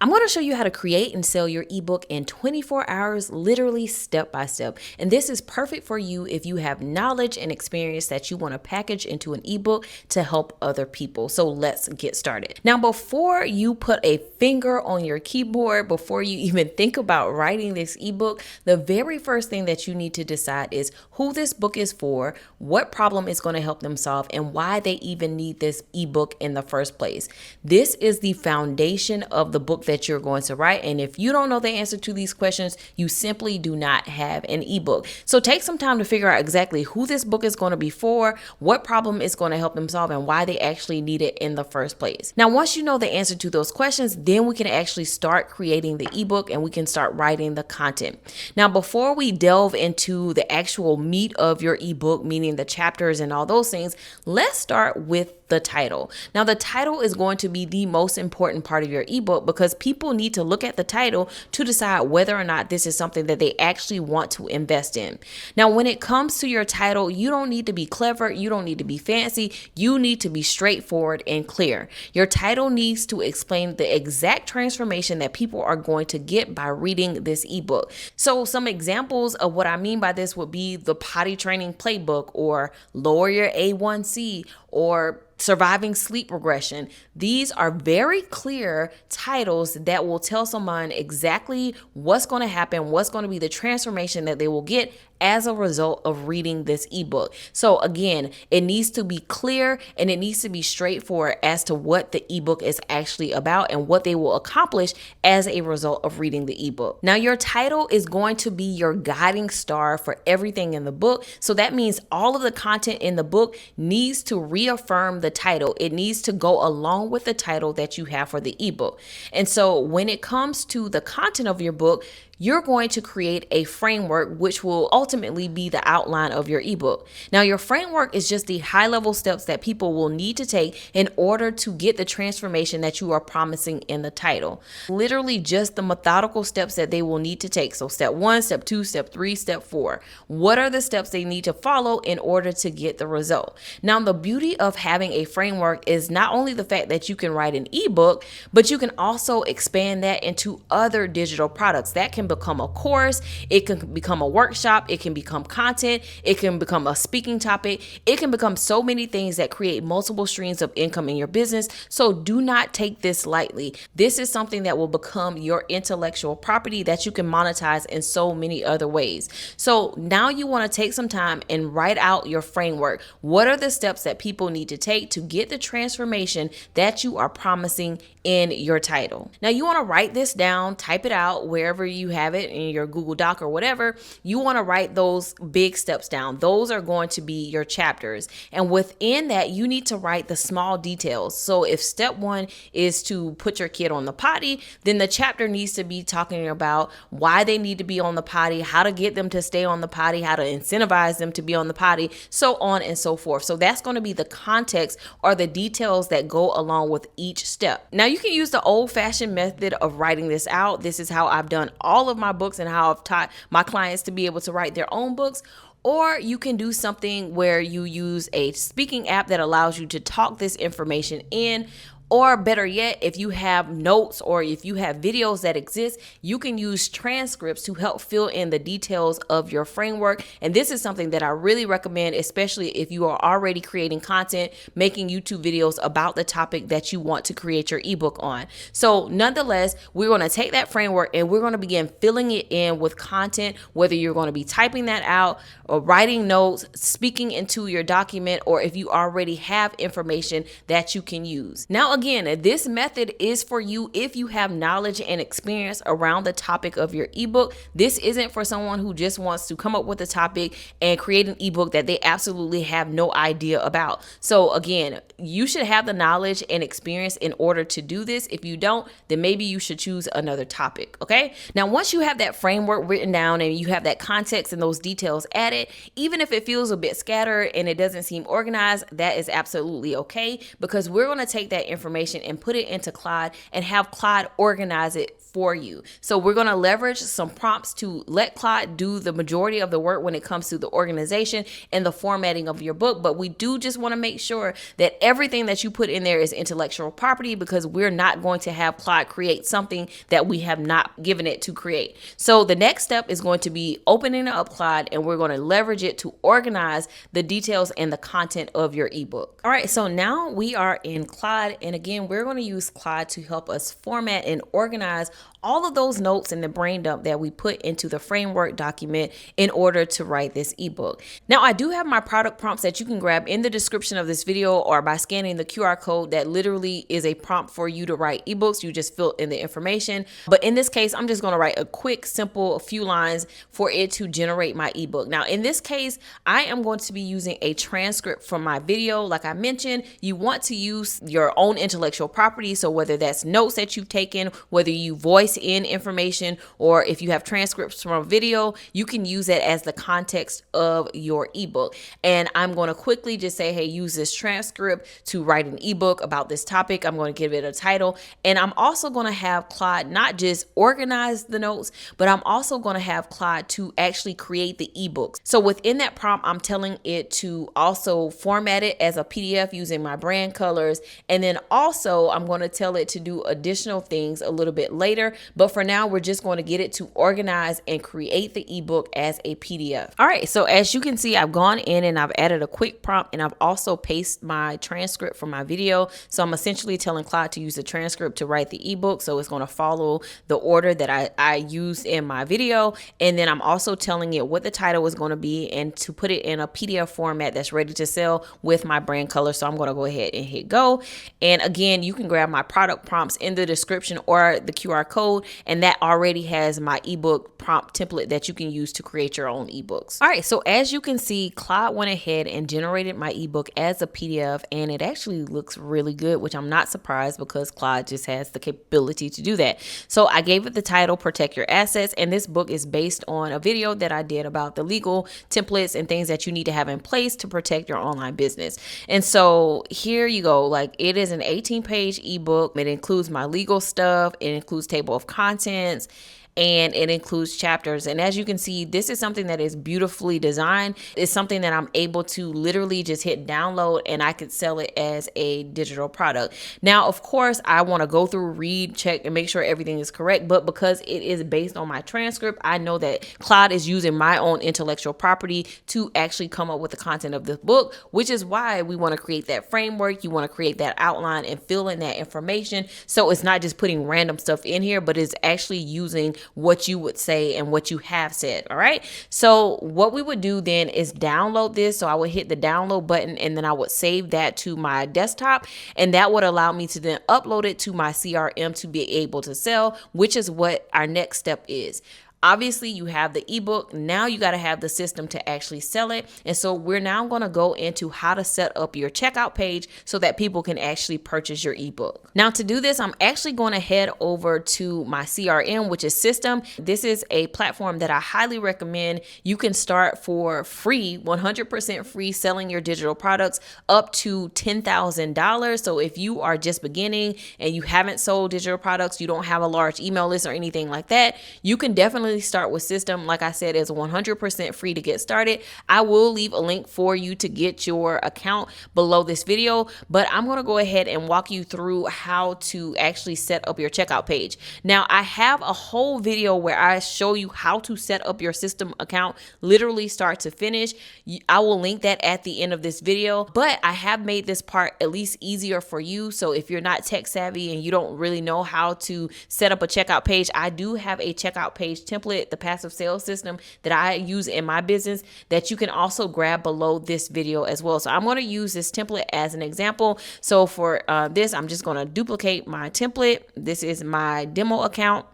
I'm going to show you how to create and sell your ebook in 24 hours, literally step by step. And this is perfect for you if you have knowledge and experience that you want to package into an ebook to help other people. So let's get started. Now, before you put a finger on your keyboard, before you even think about writing this ebook, the very first thing that you need to decide is who this book is for, what problem it's going to help them solve, and why they even need this ebook in the first place. This is the foundation of the book that you're going to write. And if you don't know the answer to these questions, you simply do not have an ebook. So take some time to figure out exactly who this book is going to be for, what problem it's going to help them solve, and why they actually need it in the first place. Now, once you know the answer to those questions, then we can actually start creating the ebook and we can start writing the content. Now, before we delve into the actual meat of your ebook, meaning the chapters and all those things, let's start with the title. Now, the title is going to be the most important part of your ebook because people need to look at the title to decide whether or not this is something that they actually want to invest in. Now, when it comes to your title, you don't need to be clever. You don't need to be fancy. You need to be straightforward and clear. Your title needs to explain the exact transformation that people are going to get by reading this ebook. So some examples of what I mean by this would be the potty training playbook, or lower your A1C, or surviving sleep regression. These are very clear titles that will tell someone exactly what's going to happen, what's going to be the transformation that they will get as a result of reading this ebook. So again, it needs to be clear and it needs to be straightforward as to what the ebook is actually about and what they will accomplish as a result of reading the ebook. Now, your title is going to be your guiding star for everything in the book. So that means all of the content in the book needs to reaffirm the title. It needs to go along with the title that you have for the ebook. And so when it comes to the content of your book, you're going to create a framework which will ultimately be the outline of your ebook. Now, your framework is just the high-level steps that people will need to take in order to get the transformation that you are promising in the title. Literally just the methodical steps that they will need to take. So step 1, step 2, step 3, step 4. What are the steps they need to follow in order to get the result? Now, the beauty of having a framework is not only the fact that you can write an ebook, but you can also expand that into other digital products. That can become a course, it can become a workshop, it can become content, it can become a speaking topic, it can become so many things that create multiple streams of income in your business. So do not take this lightly. This is something that will become your intellectual property that you can monetize in so many other ways. So now you want to take some time and write out your framework. What are the steps that people need to take to get the transformation that you are promising in your title? Now, you want to write this down, type it out wherever you have it in your Google Doc or whatever. You want to write those big steps down. Those are going to be your chapters. And within that, you need to write the small details. So if step 1 is to put your kid on the potty, then the chapter needs to be talking about why they need to be on the potty, how to get them to stay on the potty, how to incentivize them to be on the potty, so on and so forth. So that's going to be the context or the details that go along with each step. Now, you can use the old-fashioned method of writing this out. This is how I've done all of my books and how I've taught my clients to be able to write their own books. Or you can do something where you use a speaking app that allows you to talk this information in. Or better yet, if you have notes or if you have videos that exist, you can use transcripts to help fill in the details of your framework. And this is something that I really recommend, especially if you are already creating content, making YouTube videos about the topic that you want to create your ebook on. So nonetheless, we're going to take that framework and we're going to begin filling it in with content, whether you're going to be typing that out or writing notes, speaking into your document, or if you already have information that you can use. Now, again, this method is for you if you have knowledge and experience around the topic of your ebook. This isn't for someone who just wants to come up with a topic and create an ebook that they absolutely have no idea about. So again, you should have the knowledge and experience in order to do this. If you don't, then maybe you should choose another topic. Okay. Now, once you have that framework written down and you have that context and those details added, even if it feels a bit scattered and it doesn't seem organized, that is absolutely okay, because we're going to take that information information and put it into Claude and have Claude organize it for you. So we're going to leverage some prompts to let Claude do the majority of the work when it comes to the organization and the formatting of your book. But we do just want to make sure that everything that you put in there is intellectual property, because we're not going to have Claude create something that we have not given it to create. So the next step is going to be opening up Claude, and we're going to leverage it to organize the details and the content of your ebook. All right, so now we are in Claude, and again, we're going to use Claude to help us format and organize all of those notes in the brain dump that we put into the framework document in order to write this ebook. Now, I do have my product prompts that you can grab in the description of this video or by scanning the QR code that literally is a prompt for you to write ebooks. You just fill in the information. But in this case, I'm just going to write a quick, simple few lines for it to generate my ebook. Now, in this case, I am going to be using a transcript from my video. Like I mentioned, you want to use your own intellectual property. So whether that's notes that you've taken, whether you voice in information, or if you have transcripts from a video, you can use that as the context of your ebook. And I'm going to quickly just say, hey, use this transcript to write an ebook about this topic. I'm going to give it a title. And I'm also going to have Claude not just organize the notes, but I'm also going to have Claude to actually create the ebooks. So within that prompt, I'm telling it to also format it as a PDF using my brand colors. And then also I'm going to tell it to do additional things a little bit later. But for now, we're just going to get it to organize and create the ebook as a PDF. All right, so as you can see, I've gone in and I've added a quick prompt, and I've also pasted my transcript from my video. So I'm essentially telling Claude to use the transcript to write the ebook. So it's going to follow the order that I used in my video. And then I'm also telling it what the title is going to be and to put it in a PDF format that's ready to sell with my brand color. So I'm going to go ahead and hit go. And again, you can grab my product prompts in the description or the QR code, and that already has my ebook prompt template that you can use to create your own ebooks. All right, so as you can see, Claude went ahead and generated my ebook as a PDF, and it actually looks really good, which I'm not surprised because Claude just has the capability to do that. So I gave it the title, Protect Your Assets, and this book is based on a video that I did about the legal templates and things that you need to have in place to protect your online business. And so here you go, like it is an 18-page ebook. It includes my legal stuff, it includes table of contents, and it includes chapters. And as you can see, this is something that is beautifully designed. It's something that I'm able to literally just hit download and I could sell it as a digital product. Now, of course, I want to go through, read, check, and make sure everything is correct. But because it is based on my transcript, I know that Claude is using my own intellectual property to actually come up with the content of this book, which is why we want to create that framework. You want to create that outline and fill in that information. So it's not just putting random stuff in here, but it's actually using what you would say and what you have said. All right. So what we would do then is download this. So I would hit the download button and then I would save that to my desktop, and that would allow me to then upload it to my CRM to be able to sell, which is what our next step is. Obviously, you have the ebook. Now you got to have the system to actually sell it. And so we're now going to go into how to set up your checkout page so that people can actually purchase your ebook. Now, to do this, I'm actually going to head over to my CRM, which is System. This is a platform that I highly recommend. You can start for free, 100% free, selling your digital products up to $10,000. So if you are just beginning and you haven't sold digital products, you don't have a large email list or anything like that, you can definitely start with System. Like I said, it's 100% free to get started. I will leave a link for you to get your account below this video, but I'm going to go ahead and walk you through how to actually set up your checkout page. Now, I have a whole video where I show you how to set up your System account, literally start to finish. I will link that at the end of this video, but I have made this part at least easier for you. So if you're not tech savvy and you don't really know how to set up a checkout page, I do have a checkout page template, the passive sales system that I use in my business, that you can also grab below this video as well. So I'm going to use this template as an example. So for this, I'm just going to duplicate my template. This is my demo account.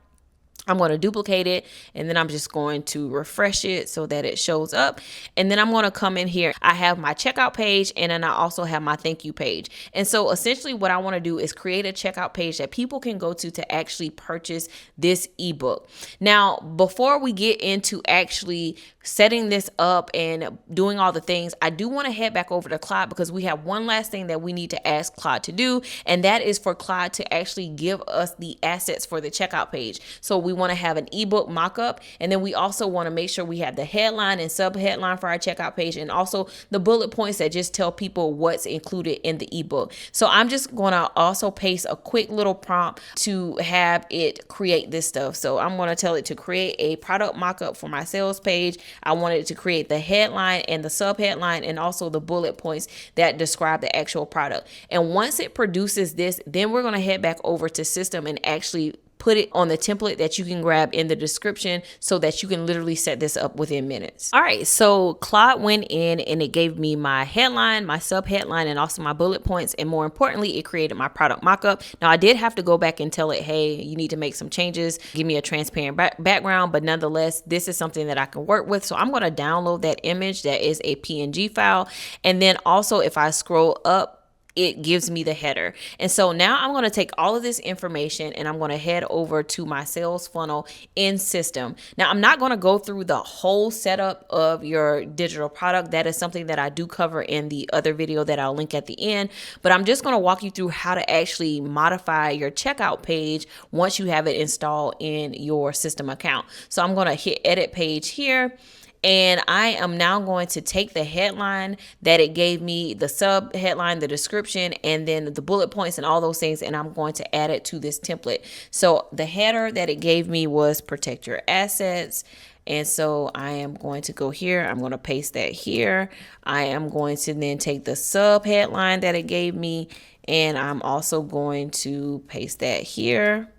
I'm going to duplicate it, and then I'm just going to refresh it so that it shows up. And then I'm going to come in here. I have my checkout page, and then I also have my thank you page. And so essentially what I want to do is create a checkout page that people can go to actually purchase this ebook. Now, before we get into actually setting this up and doing all the things, I do want to head back over to Claude because we have one last thing that we need to ask Claude to do, and that is for Claude to actually give us the assets for the checkout page. So we want to have an ebook mockup, and then we also want to make sure we have the headline and sub-headline for our checkout page, and also the bullet points that just tell people what's included in the ebook. So I'm just going to also paste a quick little prompt to have it create this stuff. So I'm going to tell it to create a product mockup for my sales page. I wanted it to create the headline and the sub-headline and also the bullet points that describe the actual product. And once it produces this, then we're going to head back over to system and actually put it on the template that you can grab in the description so that you can literally set this up within minutes. All right, so Claude went in and it gave me my headline, my sub headline, and also my bullet points. And more importantly, it created my product mockup. Now I did have to go back and tell it, hey, you need to make some changes, give me a transparent background, but nonetheless, this is something that I can work with. So I'm going to download that image that is a PNG file. And then also if I scroll up, it gives me the header. And so now I'm going to take all of this information and I'm going to head over to my sales funnel in system. Now I'm not going to go through the whole setup of your digital product. That is something that I do cover in the other video that I'll link at the end, but I'm just going to walk you through how to actually modify your checkout page once you have it installed in your system account. So I'm going to hit edit page here. And I am now going to take the headline that it gave me, the sub headline, the description, and then the bullet points and all those things, and I'm going to add it to this template. So the header that it gave me was protect your assets. And so I am going to go here. I'm going to paste that here. I am going to then take the sub headline that it gave me, and I'm also going to paste that here.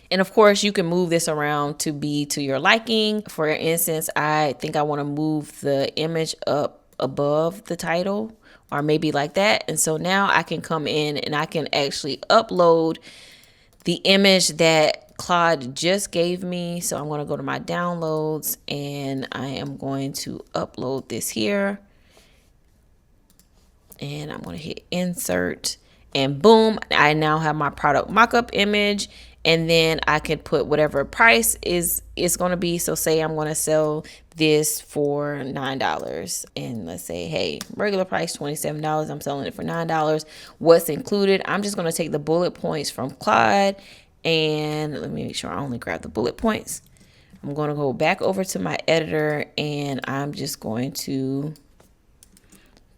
And of course, you can move this around to be to your liking. For instance, I think I want to move the image up above the title or maybe like that. And so now I can come in and I can actually upload the image that Claude just gave me. So I'm going to go to my downloads and I am going to upload this here. And I'm going to hit insert and boom, I now have my product mockup image. And then I can put whatever price is going to be. So say I'm going to sell this for $9 and let's say, hey, regular price $27. I'm selling it for $9. What's included? I'm just going to take the bullet points from Claude and let me make sure I only grab the bullet points. I'm going to go back over to my editor and I'm just going to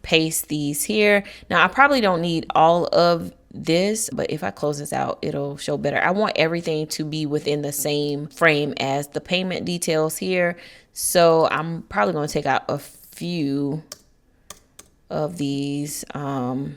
paste these here. Now I probably don't need all of this, but if I close this out, it'll show better. I want everything to be within the same frame as the payment details here. So I'm probably going to take out a few of these. All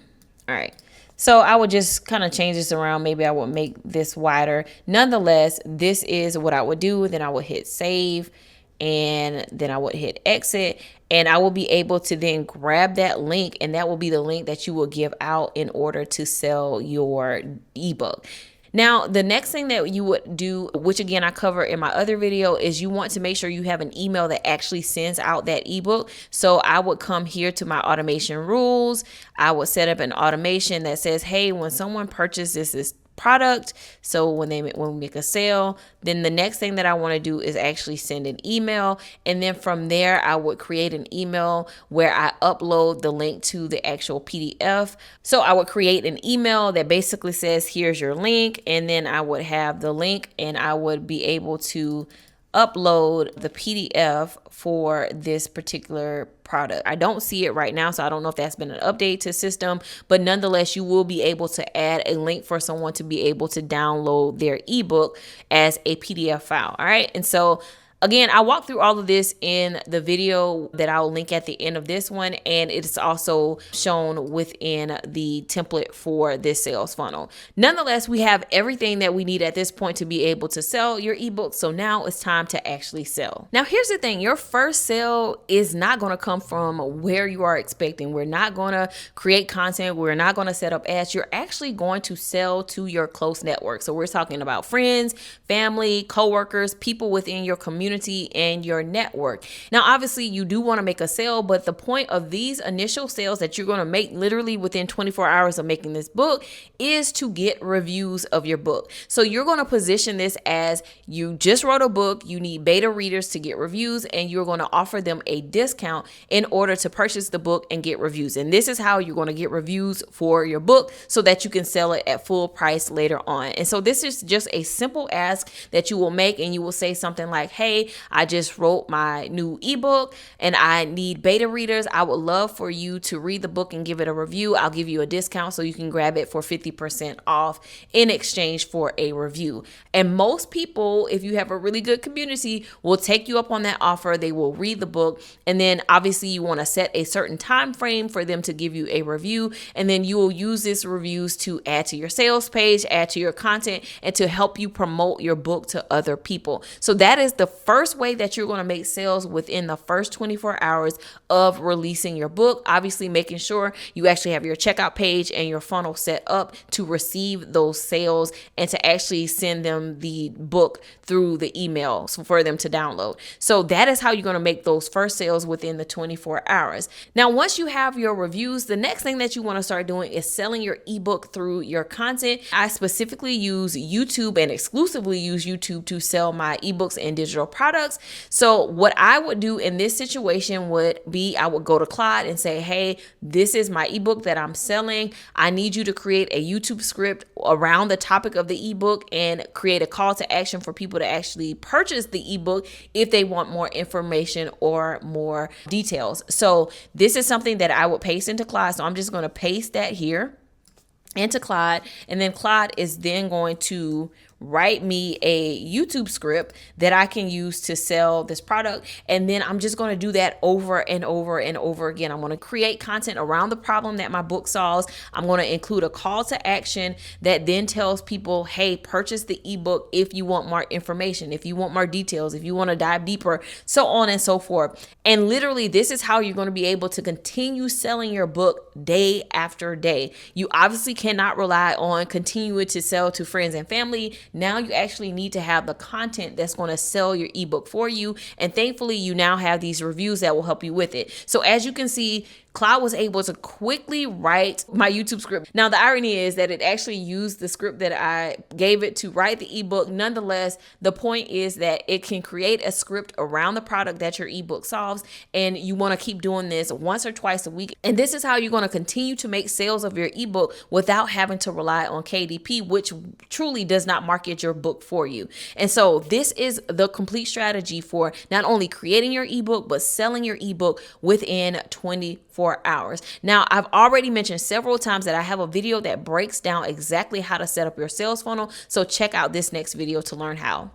right. So I would just kind of change this around. Maybe I would make this wider. Nonetheless, this is what I would do. Then I would hit save and then I would hit exit and I will be able to then grab that link and that will be the link that you will give out in order to sell your ebook. Now, the next thing that you would do, which again, I cover in my other video, is you want to make sure you have an email that actually sends out that ebook. So I would come here to my automation rules. I would set up an automation that says, hey, when someone purchases this product, so when we make a sale, then the next thing that I want to do is actually send an email, and then from there I would create an email where I upload the link to the actual PDF. So I would create an email that basically says here's your link, and then I would have the link and I would be able to upload the PDF for this particular product. I don't see it right now, so I don't know if that's been an update to system, but nonetheless, you will be able to add a link for someone to be able to download their ebook as a PDF file. All right. And so again, I walked through all of this in the video that I'll link at the end of this one, and it's also shown within the template for this sales funnel. Nonetheless, we have everything that we need at this point to be able to sell your ebook. So now it's time to actually sell. Now, here's the thing. Your first sale is not going to come from where you are expecting. We're not going to create content. We're not going to set up ads. You're actually going to sell to your close network. So we're talking about friends, family, coworkers, people within your community community and your network. Now, obviously, you do want to make a sale, but the point of these initial sales that you're going to make literally within 24 hours of making this book is to get reviews of your book. So you're going to position this as you just wrote a book, you need beta readers to get reviews, and you're going to offer them a discount in order to purchase the book and get reviews. And this is how you're going to get reviews for your book so that you can sell it at full price later on. And so this is just a simple ask that you will make, and you will say something like, hey, I just wrote my new ebook and I need beta readers. I would love for you to read the book and give it a review. I'll give you a discount so you can grab it for 50% off in exchange for a review. And most people, if you have a really good community, will take you up on that offer. They will read the book, and then obviously you want to set a certain time frame for them to give you a review, and then you will use this reviews to add to your sales page, add to your content, and to help you promote your book to other people. So that is the first way that you're going to make sales within the first 24 hours of releasing your book. Obviously, making sure you actually have your checkout page and your funnel set up to receive those sales and to actually send them the book through the email for them to download. So that is how you're going to make those first sales within the 24 hours. Now, once you have your reviews, the next thing that you want to start doing is selling your ebook through your content. I specifically use YouTube and exclusively use YouTube to sell my ebooks and digital products. So what I would do in this situation would be, I would go to Claude and say, hey, this is my ebook that I'm selling. I need you to create a YouTube script around the topic of the ebook and create a call to action for people to actually purchase the ebook if they want more information or more details. So this is something that I would paste into Claude. So I'm just going to paste that here into Claude, and then Claude is then going to write me a YouTube script that I can use to sell this product. And then I'm just going to do that over and over and over again. I'm going to create content around the problem that my book solves. I'm going to include a call to action that then tells people, hey, purchase the ebook if you want more information, if you want more details, if you want to dive deeper, so on and so forth. And literally, this is how you're going to be able to continue selling your book day after day. You obviously cannot rely on continuing to sell to friends and family. Now you actually need to have the content that's going to sell your ebook for you. And thankfully, you now have these reviews that will help you with it. So as you can see, Claude was able to quickly write my YouTube script. Now, the irony is that it actually used the script that I gave it to write the ebook. Nonetheless, the point is that it can create a script around the product that your ebook solves, and you want to keep doing this once or twice a week. And this is how you're going to continue to make sales of your ebook without having to rely on KDP, which truly does not market your book for you. And so this is the complete strategy for not only creating your ebook, but selling your ebook within 24 hours. Now, I've already mentioned several times that I have a video that breaks down exactly how to set up your sales funnel. So check out this next video to learn how.